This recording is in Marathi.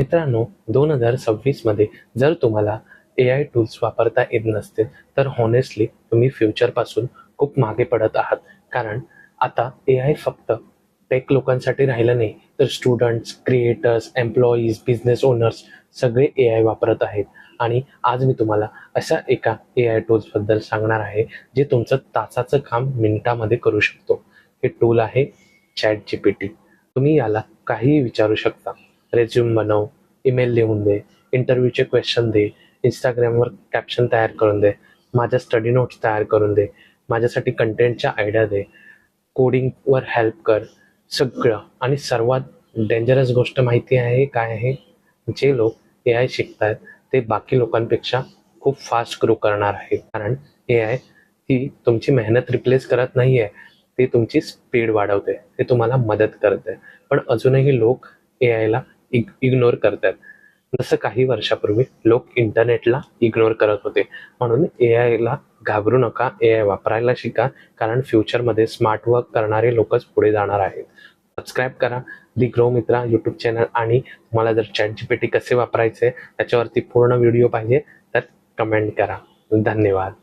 मित्रांनो, 2026 मध्ये जर तुम्हाला AI टूल्स वापरता येत नसतील तर हॉनेस्टली तुम्ही फ्युचरपासून खूप मागे पडत आहात. कारण आता AI फक्त टेक लोकांसाठी राहिलं नाही, तर students, creators, employees, business owners सगळे AI वापरत आहेत. आणि आज मी तुम्हाला अशा एका AI टूल्सबद्दल सांगणार आहे, जे तुमचं तासाचं काम मिनिटामध्ये करू शकतो. हे टूल आहे ChatGPT. तुम्ही याला काहीही विचारू शकता. रेझ्यूम बनव, ईमेल लिहून दे, इंटरव्ह्यूचे क्वेश्चन दे, Instagramवर कॅप्शन तयार करून दे, माझ्या स्टडी नोट्स तयार करून दे, माझ्यासाठी कंटेंटच्या आयडिया दे, कोडिंगवर हेल्प कर, सगळं. आणि सर्वात डेंजरस गोष्ट माहिती आहे काय आहे? जे लोक AI शिकतायत ते बाकी लोकांपेक्षा खूप फास्ट ग्रो करणार आहे. कारण AI ही तुमची मेहनत रिप्लेस करत नाहीये, ती तुमची स्पीड वाढवते, ते तुम्हाला मदत करते. पण अजूनही लोक AI ला इग्नोर करतात. जसं काही वर्षापूर्वी लोक इंटरनेटला इग्नोर करत होते. म्हणून AI ला घाबरू नका, AI वापरायला शिका. कारण फ्युचरमध्ये स्मार्ट वर्क करणारे लोकच पुढे जाणार आहेत. सबस्क्राईब करा दी ग्रो मित्रा यूट्यूब चॅनल. आणि तुम्हाला जर ChatGPT कसे वापरायचे त्याच्यावरती पूर्ण व्हिडिओ पाहिजे तर कमेंट करा. धन्यवाद.